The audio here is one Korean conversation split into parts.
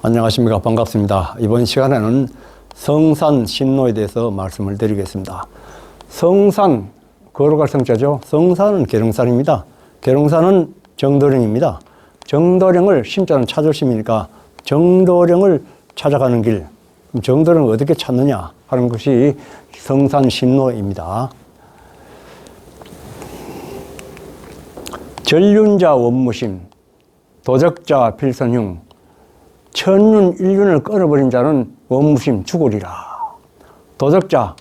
안녕하십니까. 반갑습니다. 이번 시간에는 성산신노에 대해서 말씀을 드리겠습니다. 성산, 거룩할 성자죠. 성산은 계룡산입니다. 계룡산은 정도령입니다. 정도령을, 심자는 찾을 심이니까 정도령을 찾아가는 길, 그럼 정도령을 어떻게 찾느냐 하는 것이 성산신노입니다. 전륜자 원무심, 도적자 필선흉, 천륜 일륜을 끊어버린 자는 원무심 죽으리라. 도적자,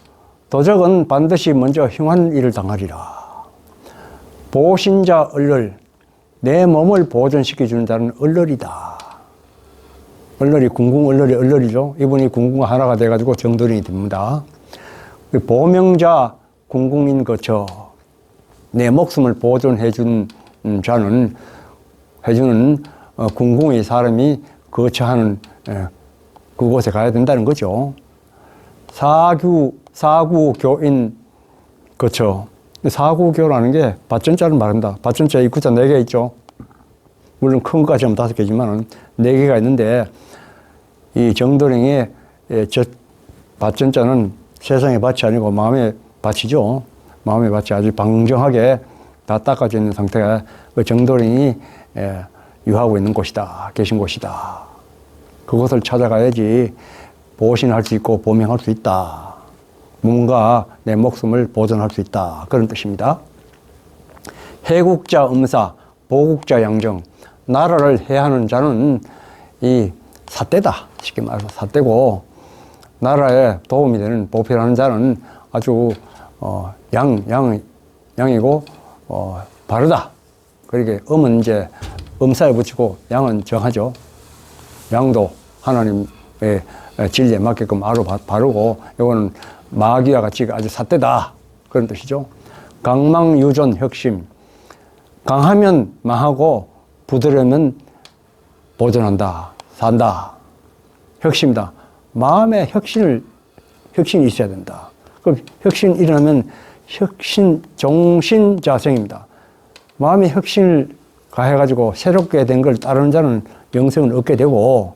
도적은 반드시 먼저 흉한 일을 당하리라. 보신자 얼럴, 내 몸을 보존시켜주는 자는 얼럴이다. 얼럴이 궁궁 얼럴이 얼럴이죠. 이분이 궁궁 하나가 돼가지고 정도령이 됩니다. 보명자 궁궁인 거처, 내 목숨을 보존해준 자는 해주는 궁궁의 사람이 거처하는 그곳에 가야 된다는 거죠. 사구교인 거처. 사구교라는 게 밭전자를 말한다. 밭전자 이 구자 4개 있죠. 물론 큰 거까지 하면 5개지만 4개가 있는데 이 정도령의 밭전자는 세상의 밭이 아니고 마음의 밭이죠. 마음의 밭이 아주 방정하게 다 닦아져 있는 상태가 그 정도령이 유하고 있는 곳이다. 계신 곳이다. 그것을 찾아가야지 보신할 수 있고 보명할 수 있다. 뭔가 내 목숨을 보존할 수 있다. 그런 뜻입니다. 해국자 음사, 보국자 양정. 나라를 해하는 자는 이 사대다. 쉽게 말해서 사대고, 나라에 도움이 되는 보필하는 자는 아주 양이고 바르다. 그러게 음은 이제 음사에 붙이고 양은 정하죠. 양도 하나님의 진리에 맞게끔 바르고, 이거는 마귀와 같이 아주 삿대다. 그런 뜻이죠. 강망유존 혁심. 강하면 망하고 부드러우면 보존한다. 산다. 혁심이다. 마음에 혁신이 있어야 된다. 그럼 혁신이 일어나면 종신자생입니다. 마음의 혁신을 가해가지고 새롭게 된 걸 따르는 자는 영생을 얻게 되고,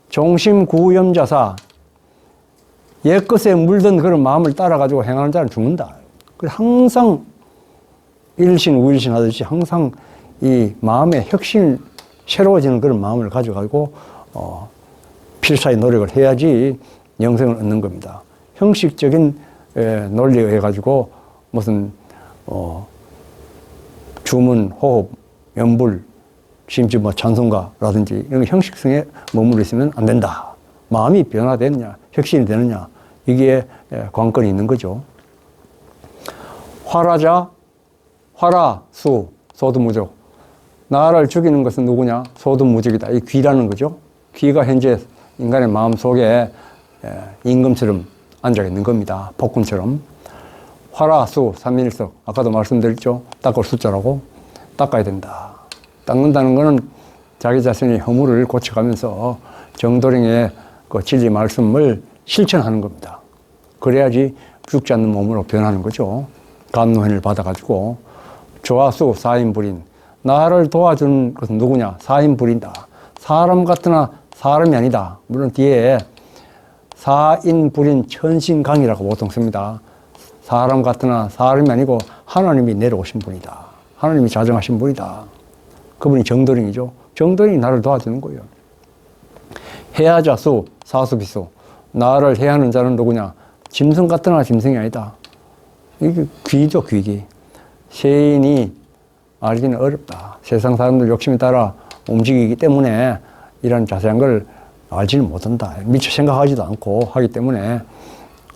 종심구염자사, 옛것에 물든 그런 마음을 따라가지고 행하는 자는 죽는다. 항상 일신, 우일신 하듯이 항상 이 마음의 혁신, 새로워지는 그런 마음을 가져가지고, 필사의 노력을 해야지 영생을 얻는 겁니다. 형식적인 논리에 의해 가지고 무슨, 주문, 호흡, 연불, 심지어 뭐 찬송가라든지 이런 형식성에 머물러 있으면 안 된다. 마음이 변화되느냐, 혁신이 되느냐, 이게 관건이 있는 거죠. 화라자, 화라수, 소두무적. 나를 죽이는 것은 누구냐? 소두무적이다. 이 귀라는 거죠. 귀가 현재 인간의 마음 속에 임금처럼 앉아 있는 겁니다. 복근처럼. 화라수, 삼일석. 아까도 말씀드렸죠. 닦을 숫자라고. 닦아야 된다. 닦는다는 것은 자기 자신의 허물을 고쳐가면서 정도령의 그 진리 말씀을 실천하는 겁니다. 그래야지 죽지 않는 몸으로 변하는 거죠. 감노현을 받아가지고. 조화수, 사인불인. 나를 도와주는 것은 누구냐? 사인불인다. 사람 같으나 사람이 아니다. 물론 뒤에 사인불인 천신강이라고 보통 씁니다. 사람 같으나 사람이 아니고 하나님이 내려오신 분이다. 하나님이 자정하신 분이다. 그분이 정도령이죠. 정도령이 나를 도와주는 거예요. 해하자수, 사수비수. 나를 해하는 자는 누구냐? 짐승 같으나 짐승이 아니다. 이게 귀죠, 귀기. 세인이 알기는 어렵다. 세상 사람들 욕심에 따라 움직이기 때문에 이런 자세한 걸 알지는 못한다. 미처 생각하지도 않고 하기 때문에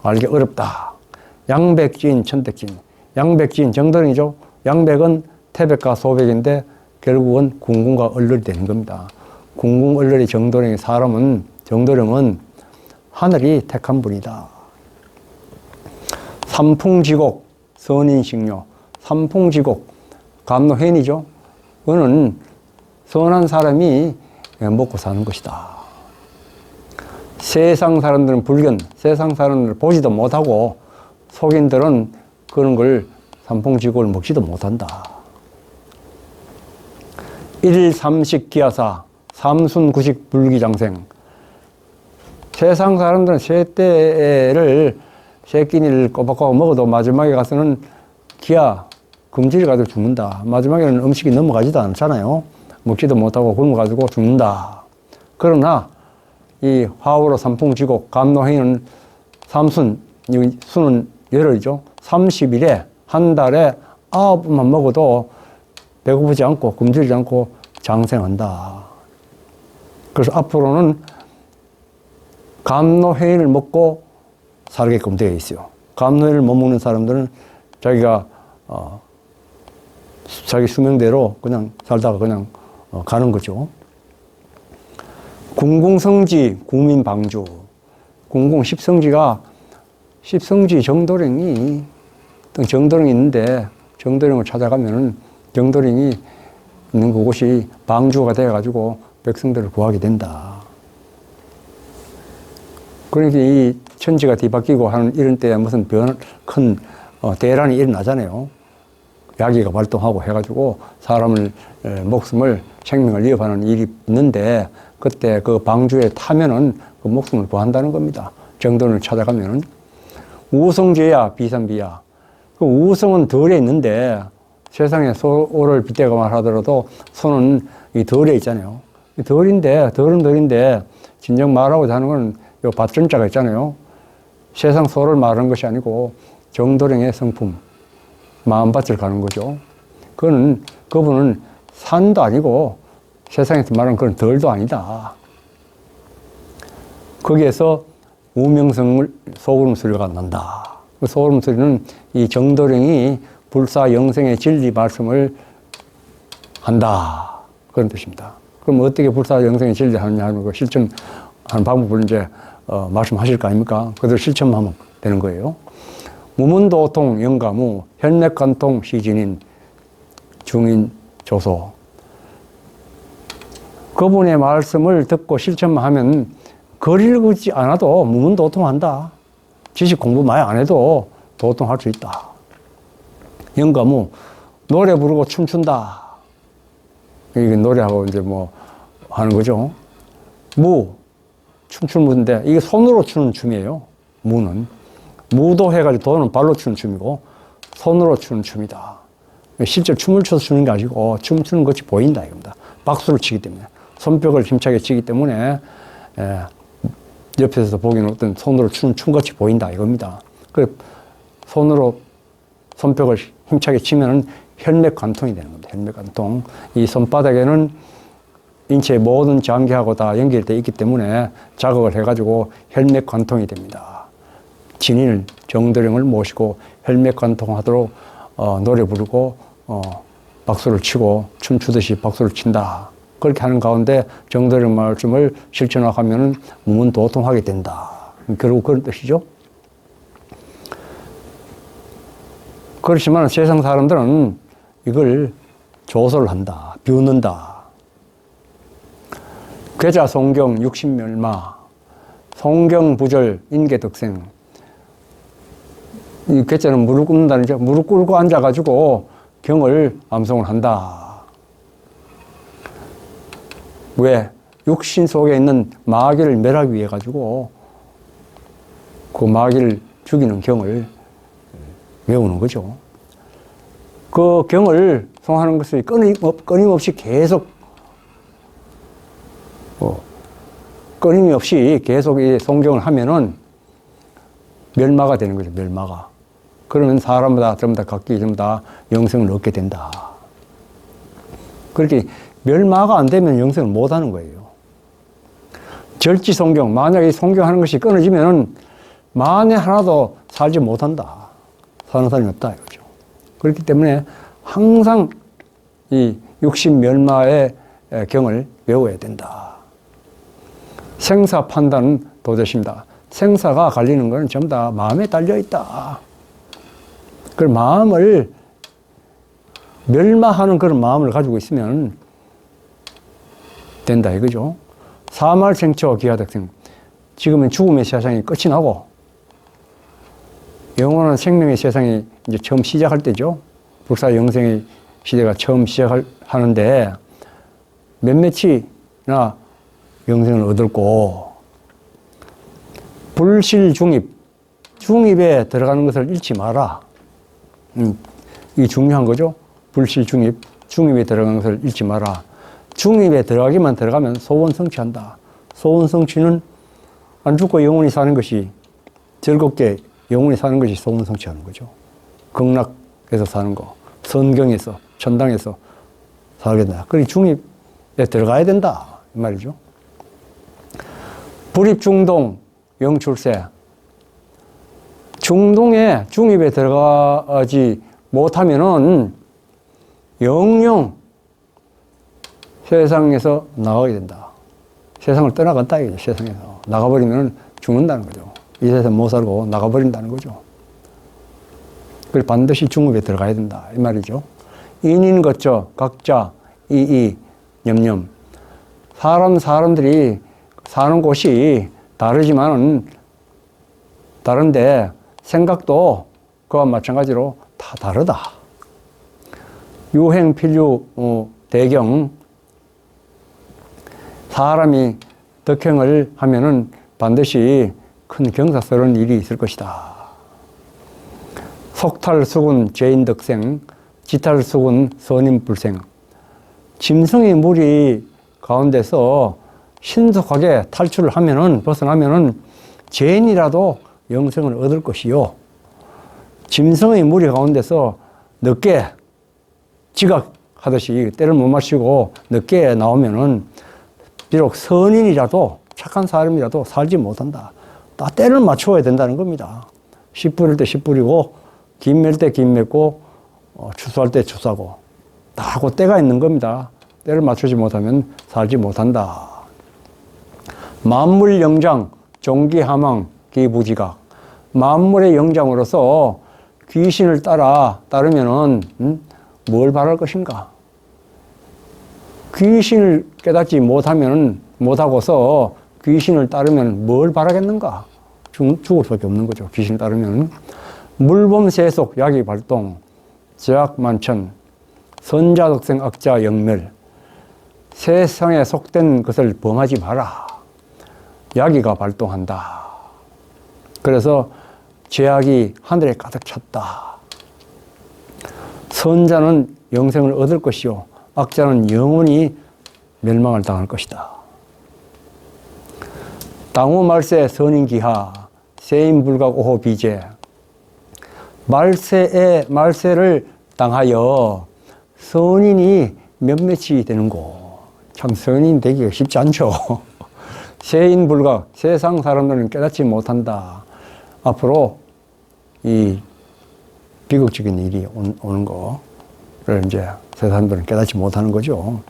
알기 어렵다. 양백진, 천백진. 양백진, 정도령이죠. 양백은 태백과 소백인데 결국은 궁궁과 얼떨이 되는 겁니다. 궁궁 얼떨이 정도령의 정도령은 하늘이 택한 분이다. 삼풍지곡, 선인식료. 삼풍지곡, 감노현이죠. 그거는 선한 사람이 먹고 사는 것이다. 세상 사람들은 불견, 세상 사람들을 보지도 못하고 속인들은 그런 걸 삼풍지곡을 먹지도 못한다. 일삼식기하사, 삼순구식 불기장생. 세상 사람들은 새떼를 새끼니를 꼬박꼬박 먹어도 마지막에 가서는 기아 금지를 가지고 죽는다. 마지막에는 음식이 넘어가지도 않잖아요. 먹지도 못하고 굶어가지고 죽는다. 그러나 이 화우로 삼풍지곡 감노행위는 삼순, 순은 열흘이죠. 30일에 한 달에 9번만 먹어도 배고프지 않고 굶주리지 않고 장생한다. 그래서 앞으로는 감노회를 먹고 살게끔 되어 있어요. 감노회를 못 먹는 사람들은 자기가 자기 수명대로 그냥 살다가 그냥 가는 거죠. 궁궁성지 구민방주. 궁궁 십성지 정도령이 어떤 정도령이 있는데 정도령을 찾아가면은 정도령이 있는 그곳이 방주가 되어가지고 백성들을 구하게 된다. 그러니까 이 천지가 뒤바뀌고 하는 이런 때에 무슨 큰 대란이 일어나잖아요. 야기가 발동하고 해가지고 사람을 목숨을 생명을 위협하는 일이 있는데 그때 그 방주에 타면은 그 목숨을 구한다는 겁니다. 정도를 찾아가면은 우성제야 비산비야. 그 우성은 덜에 있는데 세상에 소를 빗대가 말하더라도 소는 이 덜에 있잖아요. 덜인데 덜은 덜인데 진정 말하고자 하는 건 요 밭전자가 있잖아요. 세상 소를 말하는 것이 아니고 정도령의 성품 마음밭을 가는 거죠. 그분은 산도 아니고 세상에서 말하는 그런 덜도 아니다. 거기에서 우명성을 소름 소리가 난다. 그 소름 소리는 이 정도령이 불사 영생의 진리 말씀을 한다. 그런 뜻입니다. 그럼 어떻게 불사 영생의 진리 하느냐 하는 거 실천하는 방법을 이제 말씀하실 거 아닙니까? 그대로 실천만 하면 되는 거예요. 무문도통 영가무 혈맥관통 시진인 중인 조소. 그분의 말씀을 듣고 실천만 하면 글 읽지 않아도 무문도통한다. 지식 공부 많이 안 해도 도통할 수 있다. 영가무 노래 부르고 춤춘다. 이게 노래하고 이제 뭐 하는 거죠. 춤추는 무인데 이게 손으로 추는 춤이에요. 무는 무도 해가지고 도는 발로 추는 춤이고 손으로 추는 춤이다. 실제 춤을 춰서 추는 게 아니고 춤추는 것이 보인다 이겁니다. 박수를 치기 때문에 손뼉을 힘차게 치기 때문에 옆에서 보기는 어떤 손으로 추는 춤같이 보인다 이겁니다. 그 손으로 손뼉을 힘차게 치면은 혈맥관통이 되는 겁니다. 혈맥관통. 이 손바닥에는 인체의 모든 장기하고 다 연결되어 있기 때문에 자극을 해가지고 혈맥관통이 됩니다. 진인을 정도령을 모시고 혈맥관통하도록 노래 부르고 박수를 치고 춤추듯이 박수를 친다. 그렇게 하는 가운데 정도령 말씀을 실천하면은 무문도통하게 된다. 결국 그런 뜻이죠. 그렇지만 세상 사람들은 이걸 조소를 한다. 비웃는다. 괴자 송경 육신멸마 송경부절 인계덕생. 이 괴자는 무릎 꿇는다는 거죠. 무릎 꿇고 앉아가지고 경을 암송을 한다. 왜? 육신 속에 있는 마귀를 멸하기 위해 가지고 그 마귀를 죽이는 경을 외우는 거죠. 그 경을 송하는 것을 끊임없이 계속 끊임없이 계속 이 송경을 하면은 멸마가 되는 거죠. 멸마가. 그러면 사람마다 전부 다 각기 전부 다 영생을 얻게 된다. 그렇게 멸마가 안 되면 영생을 못 하는 거예요. 절지 송경, 만약에 송경하는 것이 끊어지면은 만에 하나도 살지 못한다. 사는 사람이 없다 이거죠. 그렇기 때문에 항상 이 육신 멸마의 경을 외워야 된다. 생사 판단은 도저십니다. 생사가 갈리는 것은 전부 다 마음에 달려 있다. 그 마음을 멸마하는 그런 마음을 가지고 있으면 된다 이거죠. 사말생처 기하덕생. 지금은 죽음의 세상이 끝이 나고 영원한 생명의 세상이 이제 처음 시작할 때죠. 불사 영생의 시대가 처음 시작하는데 몇몇이 영생을 얻었고, 불실중입, 중입에 들어가는 것을 잃지 마라. 이게 중요한 거죠. 불실중입, 중입에 들어가는 것을 잃지 마라. 중입에 들어가기만 들어가면 소원성취한다. 소원성취는 안 죽고 영원히 사는 것이, 즐겁게 영원히 사는 것이 소원성취하는 거죠. 극락에서 사는 거, 선경에서, 천당에서 살겠다. 그러니 중입에 들어가야 된다. 이 말이죠. 불입중동, 영출세. 중입에 들어가지 못하면은 영영 세상에서 나가게 된다. 세상을 떠나간다, 이거죠. 세상에서. 나가버리면 죽는다는 거죠. 이 세상 못 살고 나가버린다는 거죠. 그래서 반드시 중입에 들어가야 된다. 이 말이죠. 인인거처, 각자, 염염. 사람들이 사는 곳이 다르지만은, 다른데 생각도 그와 마찬가지로 다 다르다. 유행, 필류, 대경. 사람이 덕행을 하면은 반드시 큰 경사스러운 일이 있을 것이다. 속탈수군 죄인덕생, 지탈수군 선인불생. 짐승의 무리 가운데서 신속하게 탈출을 하면은, 벗어나면은 죄인이라도 영생을 얻을 것이요. 짐승의 무리 가운데서 늦게 지각하듯이 때를 못 마치고 늦게 나오면은 비록 선인이라도, 착한 사람이라도 살지 못한다. 다 때를 맞춰야 된다는 겁니다. 씨 뿌릴 때 씨 뿌리고, 김 맬 때 김 맺고, 추수할 때 추수하고, 다 그 때가 있는 겁니다. 때를 맞추지 못하면 살지 못한다. 만물 영장, 종기하망, 기부지각. 만물의 영장으로서 귀신을 따르면은, 뭘 바랄 것인가? 귀신을 깨닫지 못하고서 귀신을 따르면 뭘 바라겠는가? 죽을 수밖에 없는 거죠. 귀신을 따르면. 물범세속, 야기 발동, 제약만천, 선자덕생, 악자 영멸. 세상에 속된 것을 범하지 마라. 야기가 발동한다. 그래서 죄악이 하늘에 가득 찼다. 선자는 영생을 얻을 것이요, 악자는 영원히 멸망을 당할 것이다. 당우말세 선인기하, 세인불각 오호비제. 말세를 당하여 선인이 몇몇이 되는 거. 참 선인 되기가 쉽지 않죠. 세인불각, 세상 사람들은 깨닫지 못한다. 앞으로 이 비극적인 일이 오는 거를 이제 세상 사람들은 깨닫지 못하는 거죠.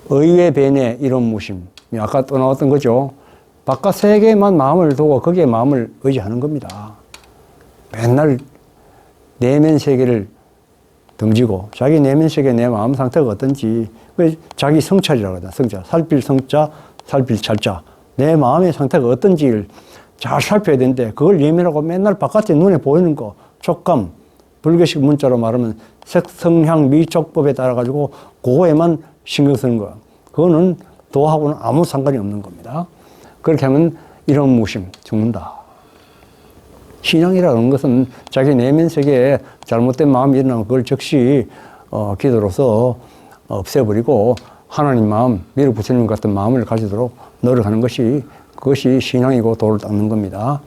의외 배내 이런 무심. 아까 또 나왔던 거죠. 바깥 세계에만 마음을 두고 거기에 마음을 의지하는 겁니다. 맨날 내면 세계를 등지고, 자기 내면 세계 내 마음 상태가 어떤지, 자기 성찰이라고 하잖아. 성찰. 살필 성자, 살필 찰자. 내 마음의 상태가 어떤지를 잘 살펴야 되는데, 그걸 예민하고 맨날 바깥에 눈에 보이는 거, 촉감, 불교식 문자로 말하면 색성향 미촉법에 따라 가지고 그거에만 신경 쓰는 거야. 그거는 도하고는 아무 상관이 없는 겁니다. 그렇게 하면 이런 무심, 죽는다. 신앙이라는 것은 자기 내면 세계에 잘못된 마음이 일어나면 그걸 즉시 기도로서 없애버리고 하나님 마음, 미륵 부처님 같은 마음을 가지도록 노력하는 것이, 그것이 신앙이고 도를 닦는 겁니다.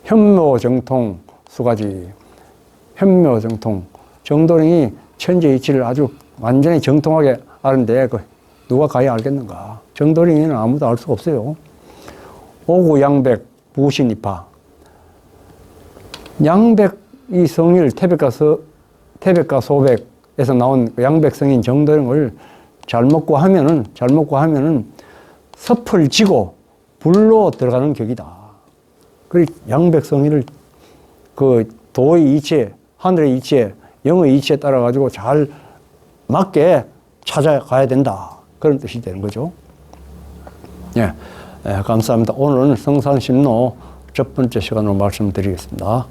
현묘정통 수가지. 현묘정통. 정도령이 천재이치를 아주 완전히 정통하게 아는데 누가 가야 알겠는가. 정도령이는 아무도 알 수가 없어요. 오구양백 부신이파. 양백이 성일 태백과 소백에서 나온 양백성인 정도령을 잘 먹고 하면은 섭을 지고 불로 들어가는 격이다. 그리 양백성일을 그 도의 이치에, 하늘의 이치에, 영의 이치에 따라 가지고 잘 맞게 찾아가야 된다. 그런 뜻이 되는 거죠. 예, 감사합니다. 오늘은 성산심로 첫 번째 시간으로 말씀드리겠습니다.